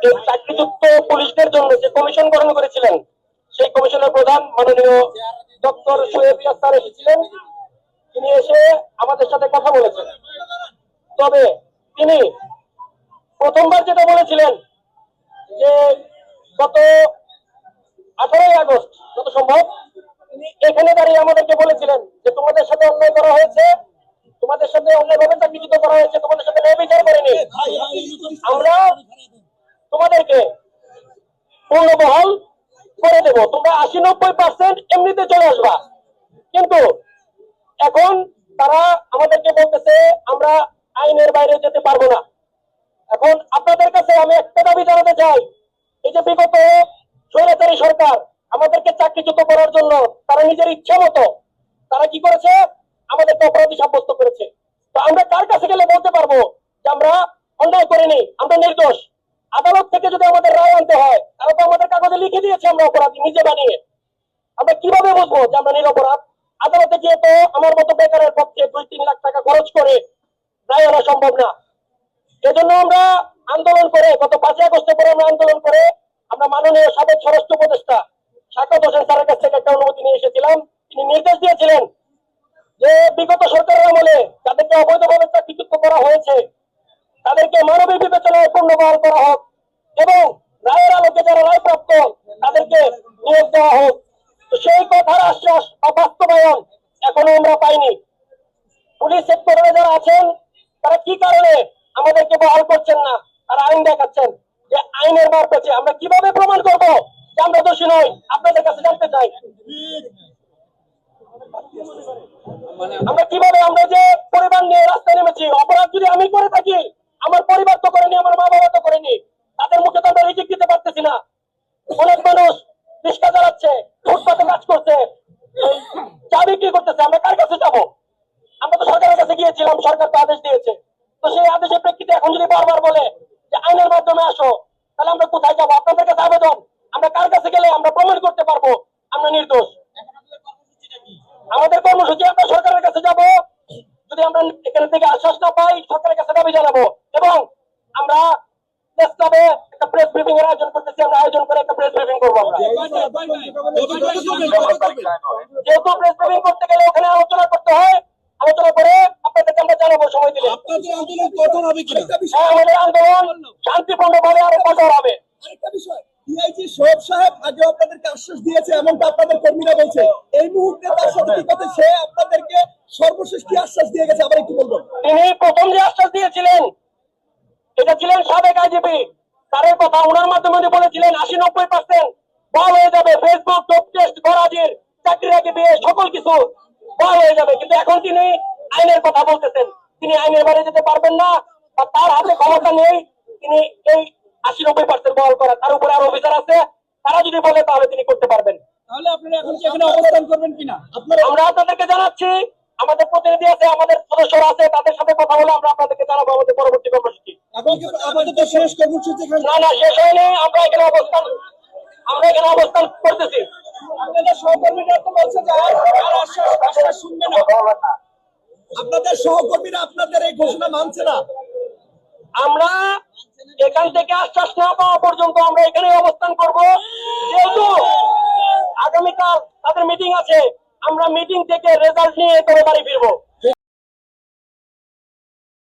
এই চাকরিযুক্ত পুলিশদের জন্য যে কমিশন গঠন করেছিলেন, সেই কমিশনের প্রধান মাননীয় ডক্টর শোয়েব স্যার এসেছিলেন। তিনি এসে আমাদের সাথে কথা বলেছেন। তবে তিনি প্রথমবার যেটা বলেছিলেন যে গত 18ই আগস্ট যত সম্ভব তিনি এখানে দাঁড়িয়ে আমাদেরকে বলেছিলেন যে তোমাদের সাথে অন্যায় করা হয়েছে, তোমাদের সাথে অন্যায়ভাবে চাকরিচ্যুত করা হয়েছে, তোমাদের সাথে ন্যায় বিচার করেনি, আমরা তোমাদেরকে পূর্ণবহাল করে দেব, তোমরা 80-90% এমনিতে চলে আসবা। কিন্তু এখন তারা আমাদেরকে বলতেছে আমরা আইনের বাইরে যেতে পারবো না। এখন আপনাদের কাছে আমি একটা দাবি জানাতে চাই, এই যে বিগত স্বৈরাচারী সরকার আমাদেরকে চাকরিচ্যুত করার জন্য তারা নিজের ইচ্ছা মতো তারা কি করেছে, আমাদেরকে অপরাধী সাব্যস্ত করেছে। তো আমরা কার কাছে গেলে বলতে পারবো যে আমরা অন্যায় করিনি, আমরা নির্দোষ? আদালত থেকে যদি আমাদের রায় আনতে হয়, তারা তো আমাদের কাগজে লিখে দিয়েছে আমরা অপরাধী নিজে বানিয়ে। আমরা কিভাবে বুঝবো যে আমরা নিরপরাধ? আদালতে গিয়ে তো আমার মতো বেকারের পক্ষে 2-3 লাখ টাকা খরচ করে রায় আনা সম্ভব না। এজন্য আমরা আন্দোলন করে গত 5ই আগস্টের পরে আমরা আন্দোলন করে আমরা মাননীয় সাবেক স্বরাষ্ট্র উপদেষ্টা শাকাত হোসেন স্যারের কাছ থেকে একটা অনুমতি নিয়ে এসেছিলাম। তিনি নির্দেশ দিয়েছিলেন যে বিগত সরকারের আমলে যাদেরকে অবৈধভাবে চাকরিচ্যুত করা হয়েছে তাদেরকে মানবিক বিবেচনায় পূর্ণবহাল করা হোক এবং রায়ের আলোকে যারা রায় প্রাপ্ত তাদেরকে নিয়োগ দেওয়া হোক। তো সেই কথার আশ্বাস বা বাস্তবায়ন এখনো আমরা পাইনি। পুলিশ সেক্টরে যারা আছেন তারা কি কারণে আমাদেরকে বহাল করছেন না? তারা আইন দেখাচ্ছেন যে আইনের মার পেছে। আমরা কিভাবে প্রমাণ করব যে আমরা দোষী নই? আপনাদের কাছে জানতে চাই আমরা কিভাবে, আমরা যে পরিবার নিয়ে রাস্তায় নেমেছি, অপরাধ যদি আমি করে থাকি, আমার পরিবার তো করেনি, আমার মা বাবা তো করেনি, তাদের মুখে তো আমরা রিজিক দিতে পারতেছি না। অনেক মানুষ রিক্সা চালাচ্ছে, ফুটপাতে কাজ করছে, চা বিক্রি করতেছে, আমরা কার কাছে যাবো? আমরা তো সরকারের কাছে গিয়েছিলাম, সরকার তো আদেশ দিয়েছে। তো সেই আদেশের প্রেক্ষিতে এখন যদি বারবার বলে যে আইনের মাধ্যমে আসো, তাহলে আমরা কোথায় যাবো? আপনাদের কাছে আবেদন, আমরা কার কাছে গেলে আমরা প্রমাণ করতে পারবো আমরা নির্দোষ? আমাদের কর্মসূচি আমরা সরকারের কাছে যাব, যদি আমরা এখান থেকে আশ্বাস না পাই সরকারের কাছে দাবি জানাবো এবং আমরা প্রেস ক্লাবে একটা প্রেস ব্রিফিং এর আয়োজন করতেছি। আমরা আয়োজন করে একটা প্রেস ব্রিফিং করবো। আমরা যেহেতু প্রেস ব্রিফিং করতে গেলে ওখানে আলোচনা করতে হয়, আলোচনা করে আপনাদেরকে আমরা জানাবো সময় দিলে। আমাদের আন্দোলন শান্তিপূর্ণভাবে আরো কঠোর হবে। আরেকটা বিষয়, ডিআইজি সোহেব সাহেব আগে আপনাদেরকে আশ্বাস দিয়েছে, এমনটা আপনাদের কর্মীরা বলছে, এই মুহূর্তে তার সাথে কি কথা, সে আপনাদেরকে সর্বশেষ কি আশ্বাস দিয়ে গেছে আবার একটু বলবো? তিনি প্রথম যে আশ্বাস দিয়েছিলেন এটা ছিলেন সাবেক আইজিপি তারের কথা। ওনার মাধ্যমে উনি বলেছিলেন 80-90% বল হয়ে যাবে, ফেসবুক টপ টেস্ট গরাজির চাকরির আগে বিয়ে সকল কিছু বল হয়ে যাবে। কিন্তু এখন তিনি আইনের কথা বলতেছেন, তিনি আইনের বাইরে যেতে পারবেন না বা তার হাতে ক্ষমতা নেই তিনি এই 80-90% বল করা। তার উপরে আরো অফিসার আছে, তারা যদি বলে তাহলে তিনি করতে পারবেন। তাহলে আপনারা এখন কি এখানে অবস্থান করবেন কিনা? আমরা আপনাদেরকে জানাচ্ছি, আমাদের প্রতিনিধি আছে, আমাদের সদস্যরা আছে, তাদের সাথে কথা বলে আমরা আপনাদেরকে জানাবো আমাদের পরবর্তী কর্মসূচি। আপাতত শেষ কর্মসূচি না শেষ হয়নি, আমরা এখানে অবস্থান করতেছি। আপনাদের সহকর্মীরা তো বলছে যে আর আশ্বাস শুনবে না, আপনাদের সহকর্মীরা আপনাদের এই ঘোষণা মানছে না। আমরা এখান থেকে আশ্বাস না পাওয়া পর্যন্ত আমরা এখানে অবস্থান করব। যেহেতু আগামীকাল তাদের মিটিং আছে, আমরা মিটিং থেকে রেজাল্ট নিয়ে তবে বাড়ি ফিরবো।